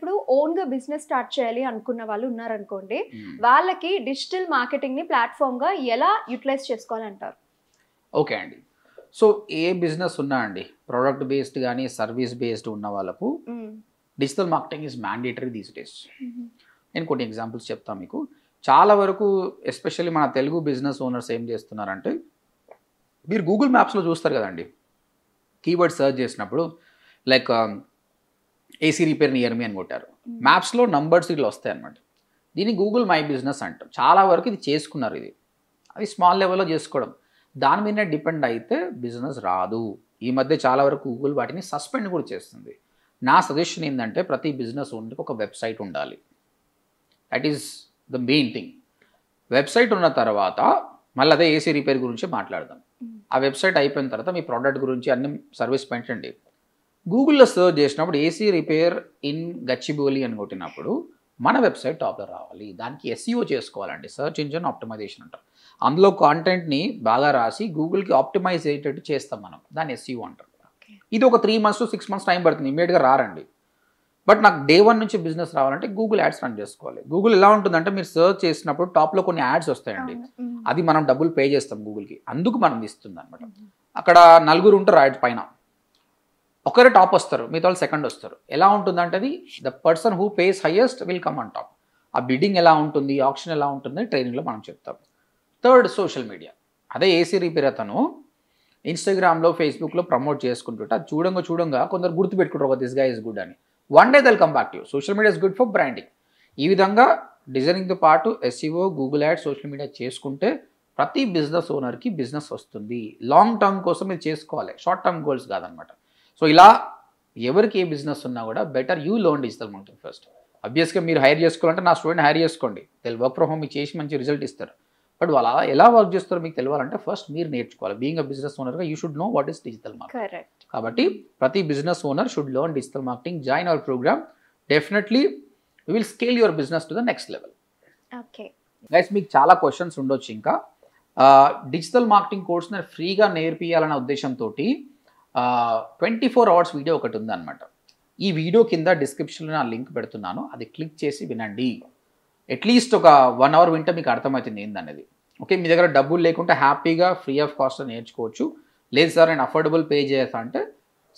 ఇప్పుడు ఓన్గా business start చేయాలి అనుకున్న వాళ్ళు ఉన్నారనుకోండి, వాళ్ళకి డిజిటల్ మార్కెటింగ్ని ప్లాట్ఫామ్గా ఎలా యూటిలైజ్ చేసుకోవాలంటారు? ఓకే అండి. సో ఏ బిజినెస్ ఉన్నా అండి, ప్రోడక్ట్ బేస్డ్ కానీ సర్వీస్ బేస్డ్ ఉన్న వాళ్ళకు digital marketing is mandatory these days. నేను కొన్ని ఎగ్జాంపుల్స్ చెప్తాను మీకు. చాలా వరకు ఎస్పెషల్లీ మన తెలుగు బిజినెస్ ఓనర్స్ ఏం చేస్తున్నారంటే, మీరు గూగుల్ మ్యాప్స్లో చూస్తారు కదండి, కీవర్డ్ సెర్చ్ చేసినప్పుడు లైక్ ఏసీ రిపేర్ నియర్ మీ అని కొట్టారు, మ్యాప్స్లో నంబర్స్ ఇట్లా వస్తాయి అనమాట. దీన్ని గూగుల్ మై బిజినెస్ అంటాం. చాలా వరకు ఇది చేసుకున్నారు, అది స్మాల్ లెవెల్లో చేసుకోవడం. దాని మీద డిపెండ్ అయితే బిజినెస్ రాదు. ఈ మధ్య చాలా వరకు గూగుల్ వాటిని సస్పెండ్ కూడా చేస్తుంది. నా సజెషన్ ఏంటంటే, ప్రతి బిజినెస్ ఓనర్కి ఒక వెబ్సైట్ ఉండాలి. That is the main thing. Website ఉన్న తర్వాత మళ్ళీ అదే ఏసీ రిపేర్ గురించి మాట్లాడదాం. ఆ వెబ్సైట్ అయిపోయిన తర్వాత మీ ప్రోడక్ట్ గురించి అన్ని సర్వీస్ పెట్టండి. గూగుల్లో సర్చ్ చేసినప్పుడు ఏసీ రిపేర్ ఇన్ గచ్చిబౌలి అని కొట్టినప్పుడు మన వెబ్సైట్ టాప్లో రావాలి. దానికి SEO చేసుకోవాలండి, సర్చ్ ఇంజిన్ ఆప్టిమైజేషన్ అంటారు. అందులో కాంటెంట్ని బాగా రాసి గూగుల్కి ఆప్టిమైజ్ అయ్యేటట్టు చేస్తాం మనం, దాన్ని SEO అంటారు. ఇది ఒక 3 months to 6 months టైం పడుతుంది, ఇమీడియట్గా రారండి. బట్ నాకు డే 1 నుంచి బిజినెస్ రావాలంటే గూగుల్ యాడ్స్ రన్ చేసుకోవాలి. గూగుల్ ఎలా ఉంటుందంటే, మీరు సర్చ్ చేసినప్పుడు టాప్లో కొన్ని యాడ్స్ వస్తాయండి, అది మనం డబ్బులు పే చేస్తాం గూగుల్కి, అందుకు మనం ఇస్తుంది అనమాట. అక్కడ 4 ఉంటారు యాడ్ పైన, ఒకరే టాప్ వస్తారు, మిగతా వాళ్ళు సెకండ్ వస్తారు. ఎలా ఉంటుందంటే అది the person who pays highest will come on top. ఆ బిడ్డింగ్ ఎలా ఉంటుంది, ఆప్షన్ ఎలా ఉంటుంది ట్రైనింగ్లో మనం చెప్తాం. Third, social media. అదే ఏసీ రిపేర్ అతను ఇన్స్టాగ్రామ్లో ఫేస్బుక్లో ప్రమోట్ చేసుకుంటుంటే అది చూడంగా కొందరు గుర్తుపెట్టుకుంటారు, దిస్ గా ఇస్ గుడ్ అని. One day they'll come back to you. Social media is good for branding. ఈ విధంగా డిజైనింగ్తో పాటు SEO, Google ad, social media చేసుకుంటే ప్రతి బిజినెస్ ఓనర్కి బిజినెస్ వస్తుంది. లాంగ్ టర్మ్ కోసం ఇది చేసుకోవాలి, షార్ట్ టర్మ్ గోల్స్ కాదనమాట. సో ఇలా ఎవరికి ఏ బిజినెస్ ఉన్నా కూడా better you learn digital marketing first. Obviously మీరు హైర్ చేసుకోవాలంటే నా స్టూడెంట్ హైర్ చేసుకోండి, వాళ్ళు వర్క్ ఫ్రమ్ హోమ్ మీకు చేసి మంచి రిజల్ట్ ఇస్తారు. బట్ వాళ్ళు ఎలా వర్క్ చేస్తారో మీకు తెలియాలంటే ఫస్ట్ మీరు నేర్చుకోవాలి. బీయింగ్ అ బిజినెస్ ఓనర్గా you should know what is digital marketing. కాబట్టి ప్రతి business owner should learn digital marketing. Join our programme. Definitely you will scale your business to the next level. Okay guys, మీకు చాలా questions ఉండొచ్చు. ఇంకా digital marketing course నేను ఫ్రీగా నేర్పియాలనే ఉద్దేశంతో 24 hours video ఒకటి ఉందన్నమాట. ఈ వీడియో కింద డిస్క్రిప్షన్లో నా లింక్ పెడుతున్నాను, అది క్లిక్ చేసి వినండి. అట్లీస్ట్ ఒక 1 hour వింటే మీకు అర్థమవుతుంది ఏందనేది. ఓకే, మీ దగ్గర డబ్బులు లేకుంటే హ్యాపీగా ఫ్రీ ఆఫ్ కాస్ట్ నేర్చుకోవచ్చు. లేదు సార్ నేను అఫోర్డబుల్ పే చేస్తా అంటే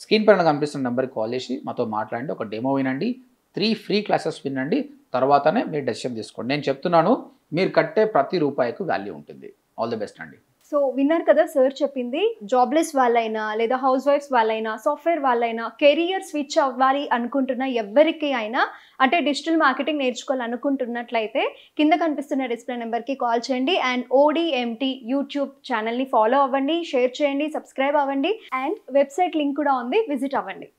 స్క్రీన్ పైన కనిపిస్తున్న నెంబర్కి కాల్ చేసి మాతో మాట్లాడండి, ఒక డెమో వినండి, 3 ఫ్రీ క్లాసెస్ వినండి, తర్వాతనే మీరు డెసిషన్ తీసుకోండి. నేను చెప్తున్నాను, మీరు కట్టే ప్రతి రూపాయికి వాల్యూ ఉంటుంది. ఆల్ ది బెస్ట్ అండి. సో విన్నారు కదా సార్ చెప్పింది. జాబ్లెస్ వాళ్ళైనా లేదా హౌస్ వైఫ్స్ వాళ్ళైనా సాఫ్ట్వేర్ వాళ్ళైనా కెరియర్ స్విచ్ అవ్వాలి అనుకుంటున్న ఎవరికి అయినా, అంటే డిజిటల్ మార్కెటింగ్ నేర్చుకోవాలనుకుంటున్నట్లయితే కింద కనిపిస్తున్న డిస్ప్లే నెంబర్కి కాల్ చేయండి. అండ్ ODMT యూట్యూబ్ ఛానల్ని ఫాలో అవ్వండి, షేర్ చేయండి, సబ్స్క్రైబ్ అవ్వండి. అండ్ వెబ్సైట్ లింక్ కూడా ఉంది, విజిట్ అవ్వండి.